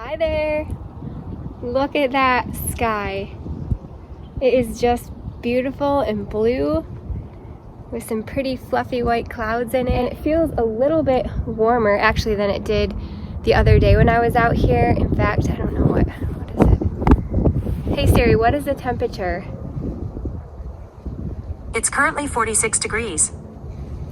Hi there! Look at that sky. It is just beautiful and blue with some pretty fluffy white clouds in it. And it feels a little bit warmer actually than it did the other day when I was out here. In fact, I don't know what is it? Hey Siri, what is the temperature? It's currently 46 degrees.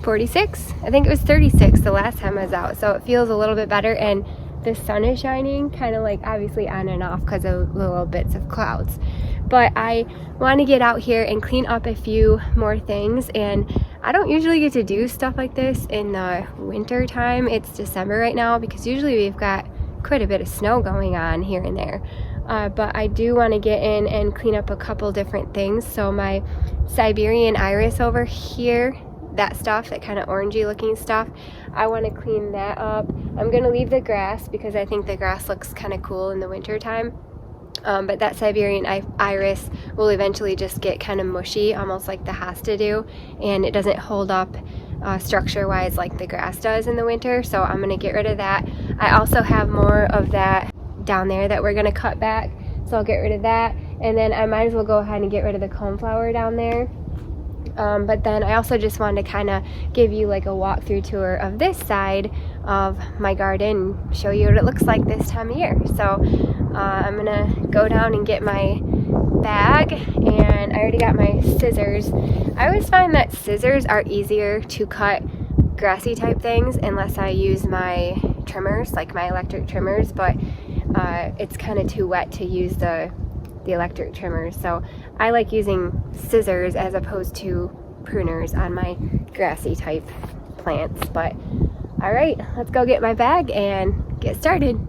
46? I think it was 36 the last time I was out, so it feels a little bit better, and the sun is shining, kind of like obviously on and off because of little bits of clouds. But I want to get out here and clean up a few more things, and I don't usually get to do stuff like this in the winter time. It's December right now because usually we've got quite a bit of snow going on here and there. But I do want to get in and clean up a couple different things. So my Siberian iris over here, that stuff, that kind of orangey looking stuff, I want to clean that up. I'm going to leave the grass because I think the grass looks kind of cool in the winter time. But that Siberian iris will eventually just get kind of mushy, almost like the hosta do, and it doesn't hold up structure-wise like the grass does in the winter, so I'm going to get rid of that. I also have more of that down there that we're going to cut back, so I'll get rid of that, and then I might as well go ahead and get rid of the coneflower down there. But then I also just wanted to kind of give you like a walkthrough tour of this side of my garden, show you what it looks like this time of year. So I'm gonna go down and get my bag, and I already got my scissors. I always find that scissors are easier to cut grassy type things unless I use my trimmers, like my electric trimmers, but it's kind of too wet to use the electric trimmers, so I like using scissors as opposed to pruners on my grassy type plants. But all right, let's go get my bag and get started.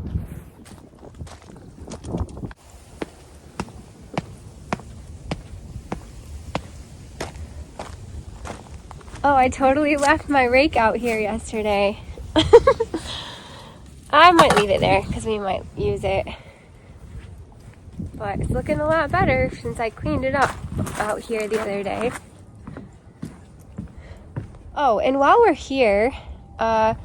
Oh, I totally left my rake out here yesterday. I might leave it there because we might use it. But it's looking a lot better since I cleaned it up out here the other day. Oh, and while we're here, a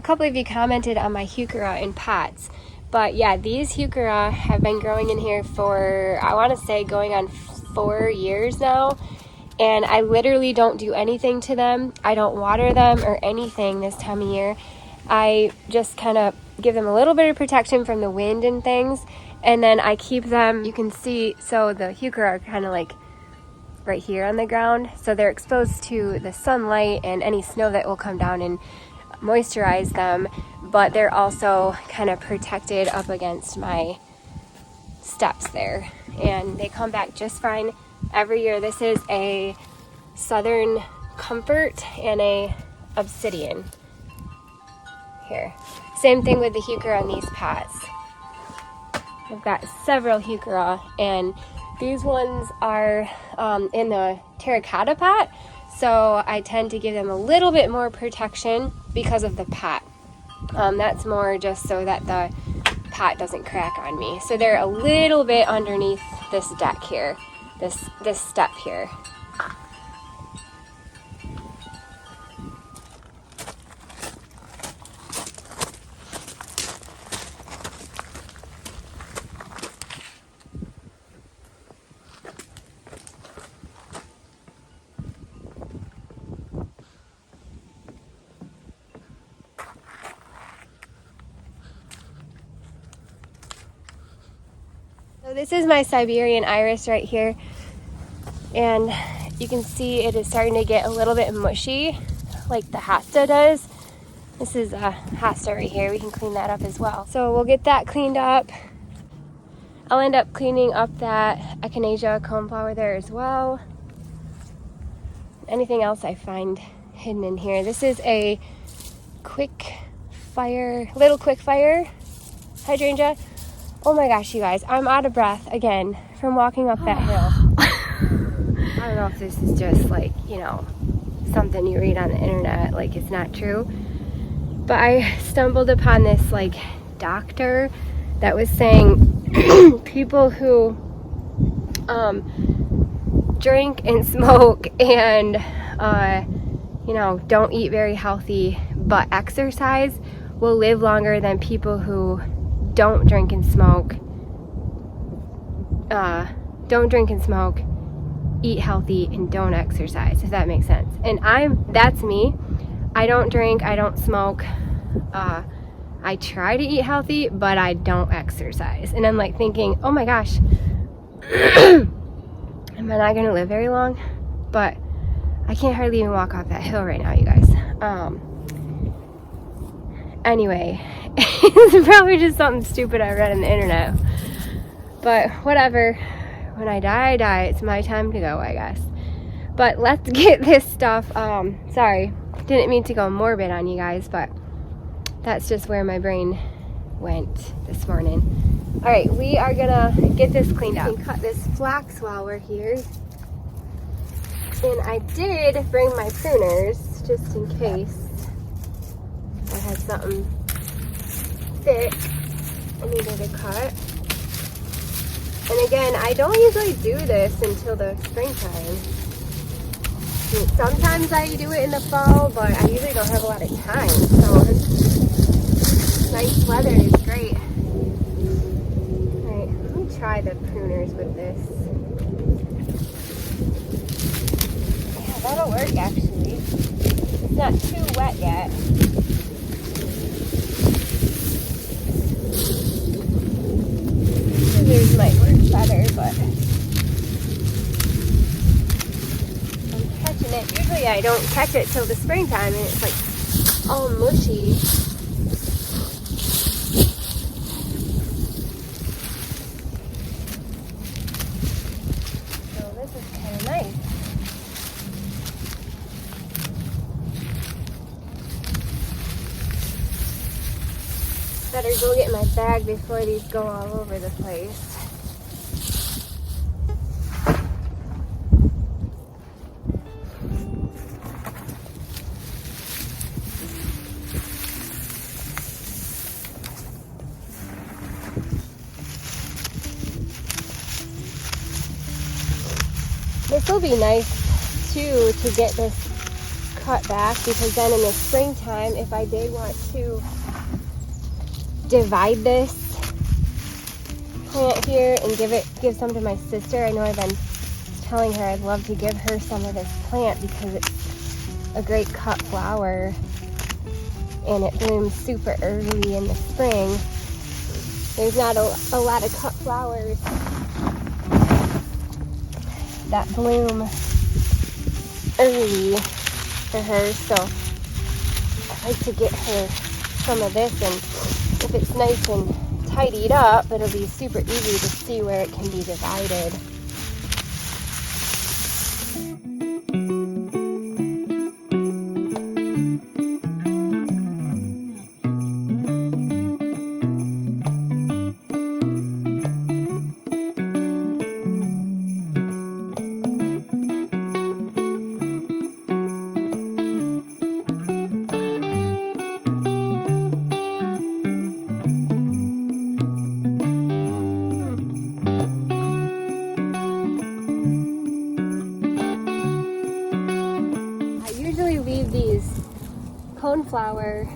couple of you commented on my Heuchera in pots. But yeah, these Heuchera have been growing in here for, I want to say, going on 4 years now. And I literally don't do anything to them. I don't water them or anything this time of year. I just kind of give them a little bit of protection from the wind and things. And then I keep them, you can see, so the Heuchera are kind of like right here on the ground. So they're exposed to the sunlight and any snow that will come down and moisturize them. But they're also kind of protected up against my steps there. And they come back just fine every year. This is a Southern Comfort and a Obsidian here. Same thing with the Heuchera in these pots. I've got several Heuchera, and these ones are in the terracotta pot, so I tend to give them a little bit more protection because of the pot. That's more just so that the pot doesn't crack on me. So they're a little bit underneath this deck here, this step here. So this is my Siberian iris right here, and you can see it is starting to get a little bit mushy like the hosta does. This is a hosta right here. We can clean that up as well. So we'll get that cleaned up. I'll end up cleaning up that echinacea coneflower there as well. Anything else I find hidden in here. This is a little quick fire hydrangea. Oh my gosh, you guys, I'm out of breath again from walking up that hill. I don't know if this is just like, something you read on the internet, like it's not true. But I stumbled upon this like doctor that was saying people who drink and smoke and don't eat very healthy but exercise will live longer than people who don't drink and smoke. Don't drink and smoke, eat healthy, and don't exercise, if that makes sense. And that's me. I don't drink, I don't smoke. I try to eat healthy, but I don't exercise. And I'm like thinking, oh my gosh, am I not gonna live very long? But I can't hardly even walk off that hill right now, you guys. Anyway, it's probably just something stupid I read on the internet. But whatever. When I die, I die. It's my time to go, I guess. But let's get this stuff. Sorry, didn't mean to go morbid on you guys, but that's just where my brain went this morning. All right, we are gonna get this cleaned up and cut this flax while we're here. And I did bring my pruners just in case I had something thick I needed to cut. And again, I don't usually do this until the springtime. I mean, sometimes I do it in the fall, but I usually don't have a lot of time. So nice weather is great. Alright, let me try the pruners with this. Yeah, that'll work actually. It's not too wet yet. Scissors might work better, but I'm catching it. Usually I don't catch it till the springtime and it's like all mushy. So this is kind of nice. Better go get my bag before these go all over the place. This will be nice too to get this cut back, because then in the springtime, if I did want to divide this plant here and give some to my sister. I know I've been telling her I'd love to give her some of this plant because it's a great cut flower and it blooms super early in the spring. There's not a lot of cut flowers that bloom early for her, so I'd like to get her some of this, and if it's nice and tidied up, it'll be super easy to see where it can be divided. Coneflower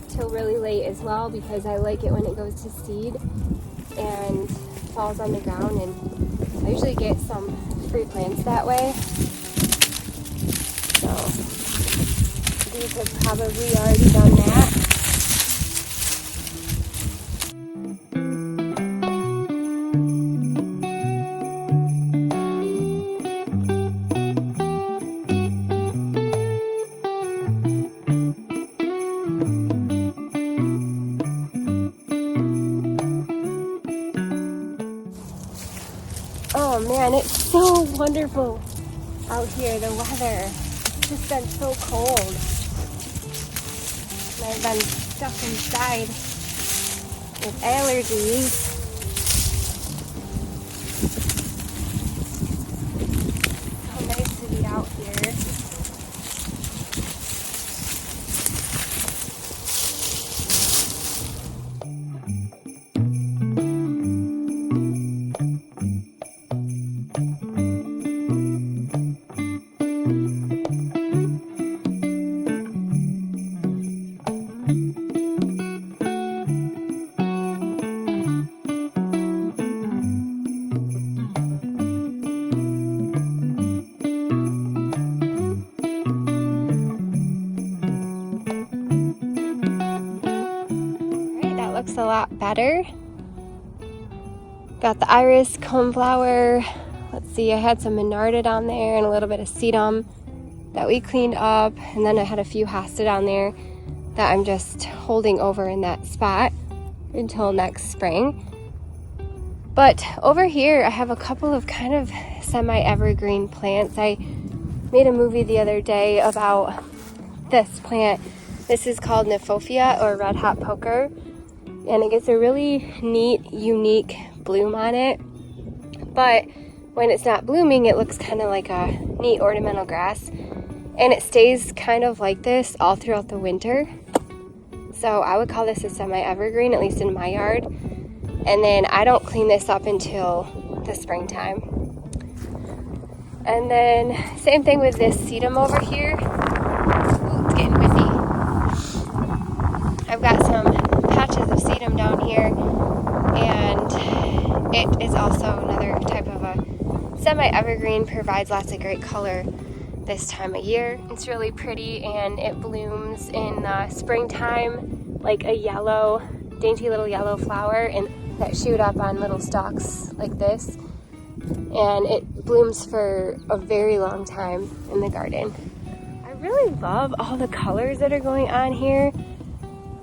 till really late as well, because I like it when it goes to seed and falls on the ground, and I usually get some free plants that way. So these have probably already done that. Oh man, it's so wonderful out here. The weather has just been so cold. And I've been stuck inside with allergies. So nice to be out here. better. Got the iris, coneflower. Let's see, I had some Minarda down there and a little bit of sedum that we cleaned up. And then I had a few hosta down there that I'm just holding over in that spot until next spring. But over here, I have a couple of kind of semi-evergreen plants. I made a movie the other day about this plant. This is called Nymphophia or red hot poker, and it gets a really neat, unique bloom on it. But when it's not blooming, it looks kind of like a neat ornamental grass, and it stays kind of like this all throughout the winter. So I would call this a semi-evergreen, at least in my yard. And then I don't clean this up until the springtime. And then same thing with this sedum over here. Ooh, it's getting windy. I've got some patches of sedum down here, and it is also another type of a semi-evergreen, provides lots of great color this time of year. It's really pretty, and it blooms in the springtime like a yellow, dainty little yellow flower, and that shoot up on little stalks like this, and it blooms for a very long time in the garden. I really love all the colors that are going on here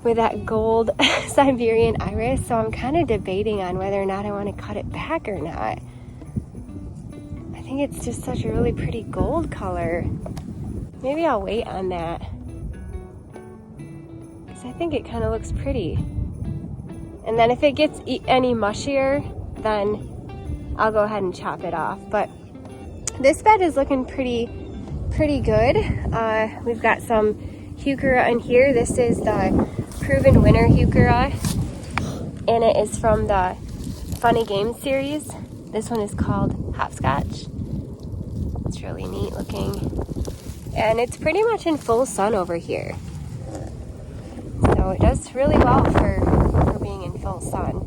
with that gold Siberian iris, so I'm kind of debating on whether or not I want to cut it back or not. I think it's just such a really pretty gold color. Maybe I'll wait on that, because I think it kind of looks pretty. And then if it gets any mushier, then I'll go ahead and chop it off. But this bed is looking pretty good. We've got some Heuchera in here. This is the Proven Winner Heuchera, and it is from the Funny Games series. This one is called Hopscotch. It's really neat looking. And it's pretty much in full sun over here. So it does really well for being in full sun.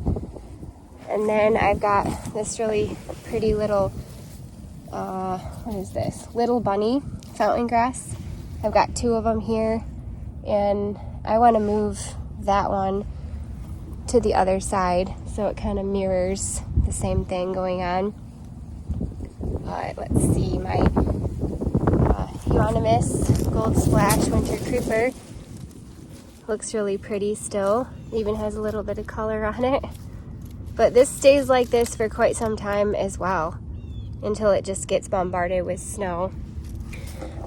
And then I've got this really pretty little, what is this? Little bunny fountain grass. I've got two of them here, and I want to move that one to the other side so it kind of mirrors the same thing going on. Let's see, my Euonymus Gold Splash Winter Creeper looks really pretty still. Even has a little bit of color on it. But this stays like this for quite some time as well, until it just gets bombarded with snow.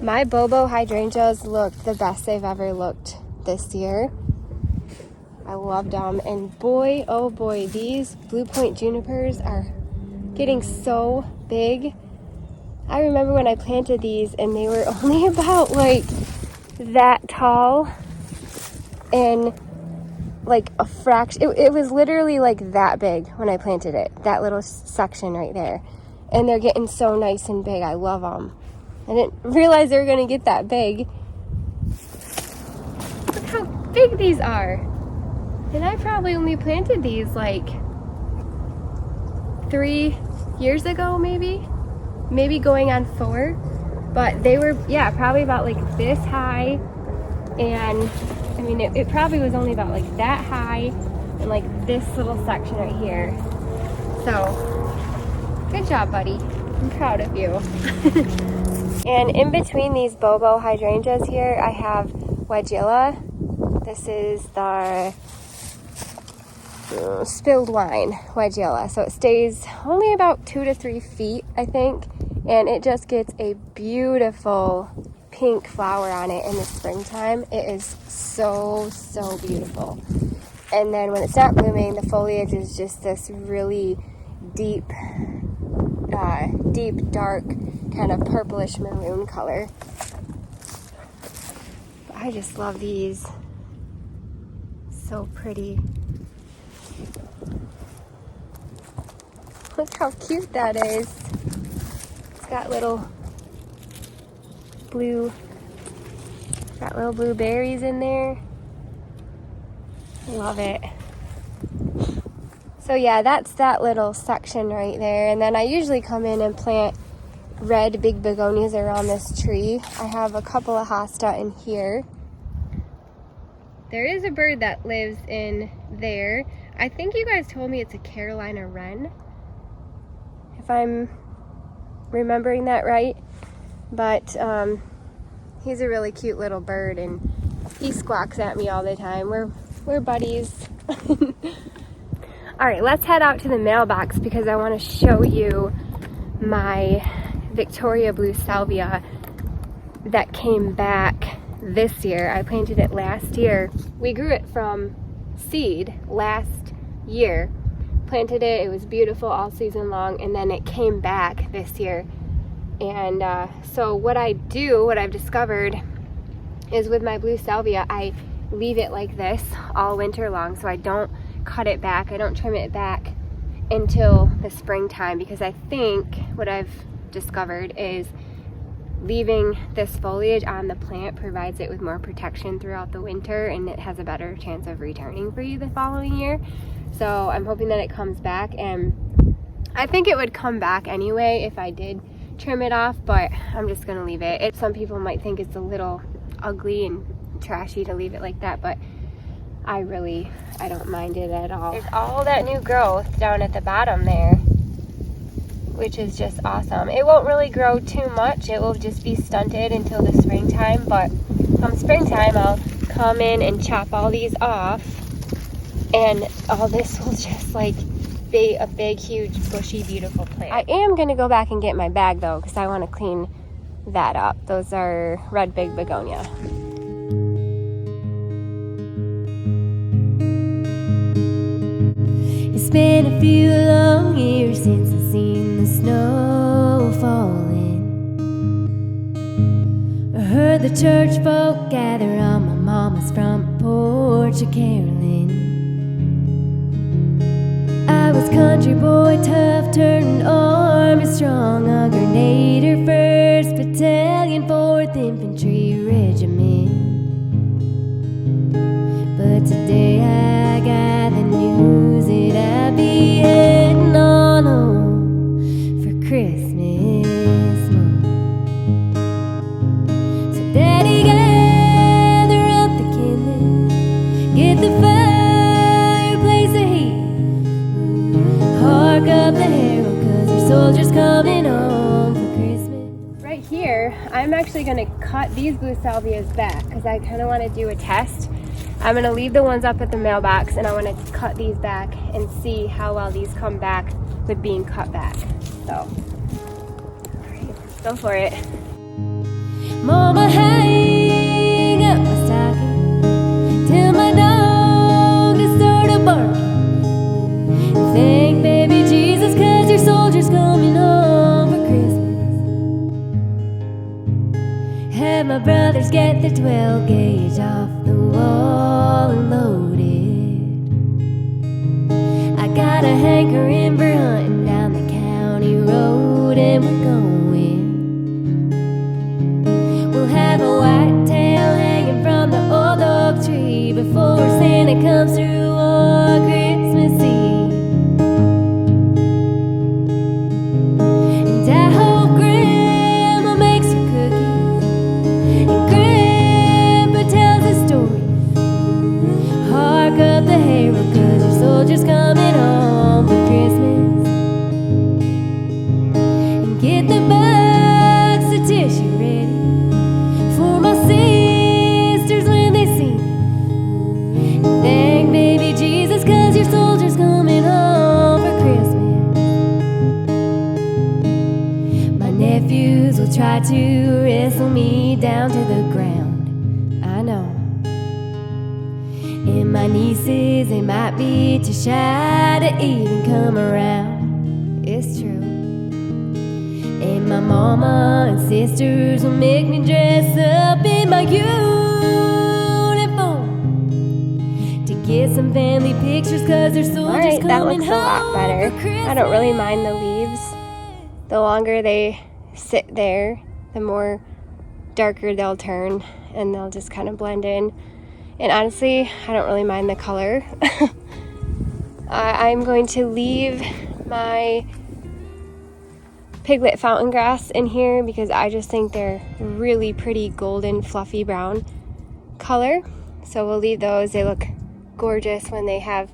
My Bobo hydrangeas look the best they've ever looked this year. I loved them, and boy, oh boy, these Blue Point junipers are getting so big. I remember when I planted these and they were only about like that tall, and like a fraction, it was literally like that big when I planted it, that little section right there. And they're getting so nice and big. I love them. I didn't realize they were going to get that big. Look how big these are. And I probably only planted these like 3 years ago, maybe going on 4. But they were, yeah, probably about like this high. And I mean, it probably was only about like that high and like this little section right here. So, good job, buddy. I'm proud of you. And in between these Bobo hydrangeas here, I have Weigela. This is the spilled wine Weigela. So it stays only about 2 to 3 feet, I think. And it just gets a beautiful pink flower on it in the springtime. It is so beautiful. And then when it's not blooming, the foliage is just this really deep dark kind of purplish maroon color. But I just love these. So pretty. Look how cute that is. It's got little blue berries in there. Love it. So yeah, that's that little section right there. And then I usually come in and plant red big begonias around this tree. I have a couple of hosta in here. There is a bird that lives in there. I think you guys told me it's a Carolina wren, if I'm remembering that right. But he's a really cute little bird, and he squawks at me all the time. We're buddies. All right, let's head out to the mailbox because I want to show you my Victoria blue salvia that came back this year. I planted it last year. We grew it from seed last year. Planted it, it was beautiful all season long, and then it came back this year. And so what I've discovered is with my blue salvia, I leave it like this all winter long. So I don't cut it back, I don't trim it back until the springtime, because I think what I've discovered is leaving this foliage on the plant provides it with more protection throughout the winter, and it has a better chance of returning for you the following year. So I'm hoping that it comes back, and I think it would come back anyway if I did trim it off, but I'm just gonna leave it. Some people might think it's a little ugly and trashy to leave it like that, but I don't mind it at all. There's all that new growth down at the bottom there, which is just awesome. It won't really grow too much. It will just be stunted until the springtime, but come springtime, I'll come in and chop all these off, and all this will just like be a big, huge, bushy, beautiful plant. I am gonna go back and get my bag though, because I want to clean that up. Those are red big begonia. It's been a few long years since I've seen the snow falling. I heard the church folk gather on my mama's front porch of caroling. I was country boy, tough, turned army strong, a Grenadier, 1st Battalion, 4th Infantry Regiment. But today I got the news that I'll be heading on home for Christmas morn. So Daddy, gather up the kindling, get the fireplace a heat, hark up the herald, 'cause your soldiers coming home for Christmas. Right here, I'm actually gonna cut these blue salvias back because I kind of want to do a test. I'm gonna leave the ones up at the mailbox, and I want to cut these back and see how well these come back with being cut back. So, all right, let's go for it. Mama, hang up my stocking, tell my dog to start a barking. Thank baby Jesus, 'cause your soldier's coming home for Christmas. Have my brothers get the 12 gauge off the wall and load it. I got a hankering for hunting down the county road, and we're going. We'll have a whitetail hanging from the old oak tree before Santa comes through on Christmas Eve. And I hope Grandma makes her cookies and Grandpa tells a story. Hark up the herald, 'cause your soldier's coming home for Christmas. And get the box of tissue ready for my sisters when they see me. Thank baby Jesus, 'cause your soldier's coming home for Christmas. My nephews will try to wrestle me down to the ground, I know. And my nieces, they might be too shy to even come around. It's true. And my mama and sisters will make me dress up in my uniform to get some family pictures, 'cause their soldiers Alright, that coming looks a lot home better. for Christmas. I don't really mind the leaves. The longer they sit there, the more darker they'll turn, and they'll just kind of blend in. And honestly, I don't really mind the color. I'm going to leave my piglet fountain grass in here because I just think they're really pretty golden, fluffy brown color. So we'll leave those. They look gorgeous when they have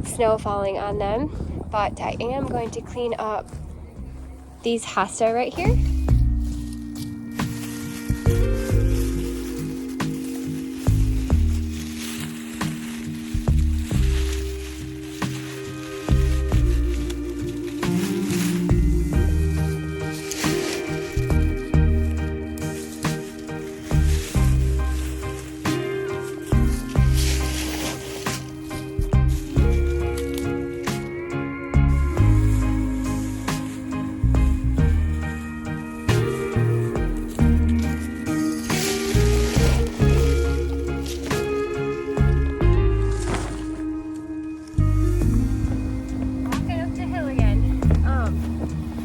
snow falling on them. But I am going to clean up these hosta right here.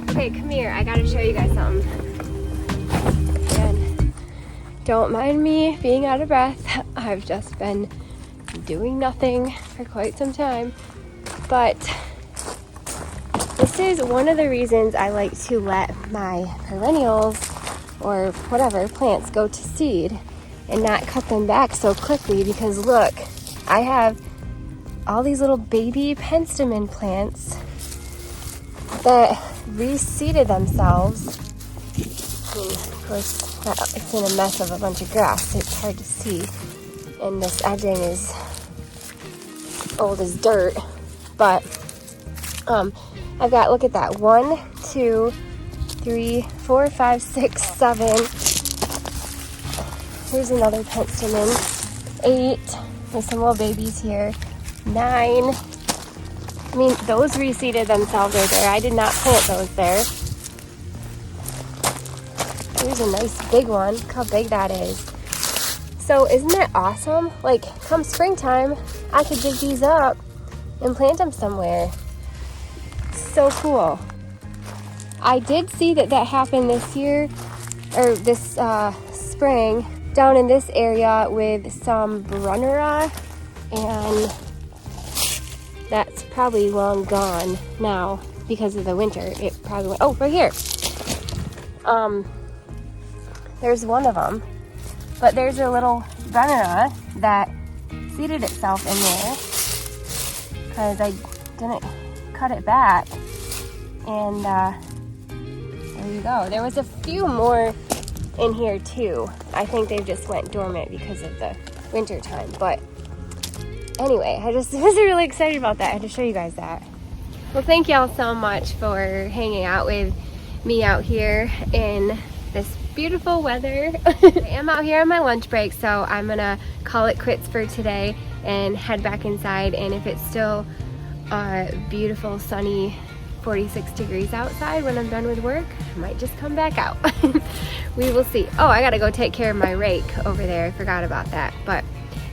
Okay, come here. I gotta show you guys something. And don't mind me being out of breath. I've just been doing nothing for quite some time. But this is one of the reasons I like to let my perennials or whatever plants go to seed and not cut them back so quickly, because look, I have all these little baby penstemon plants that reseeded themselves. And of course, it's in a mess of a bunch of grass, so it's hard to see. And this edging is old as dirt. But I've got, look at that, 1, 2, 3, 4, 5, 6, 7. Here's another penstemon. 8. There's some little babies here. 9. I mean, those reseeded themselves right there. I did not plant those there. Here's a nice big one. Look how big that is. So isn't that awesome? Like, come springtime, I could dig these up and plant them somewhere. So cool. I did see that happened this year, or this spring, down in this area with some Brunnera, and that's probably long gone now because of the winter. It probably went, oh, right here. There's one of them, but there's a little Brunnera that seeded itself in there because I didn't cut it back. And there you go. There was a few more in here too. I think they just went dormant because of the winter time, but anyway, I just was really excited about that. I had to show you guys that. Well, thank y'all so much for hanging out with me out here in this beautiful weather. I am out here on my lunch break, so I'm gonna call it quits for today and head back inside. And if it's still beautiful, sunny, 46 degrees outside when I'm done with work, I might just come back out. We will see. Oh, I gotta go take care of my rake over there. I forgot about that. But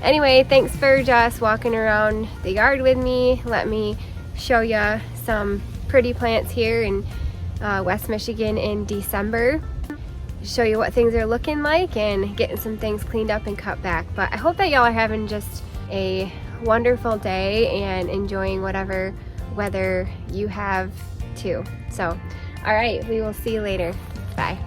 anyway, thanks for just walking around the yard with me. Let me show you some pretty plants here in West Michigan in December. Show you what things are looking like and getting some things cleaned up and cut back. But I hope that y'all are having just a wonderful day and enjoying whatever weather you have too. So, all right, we will see you later. Bye.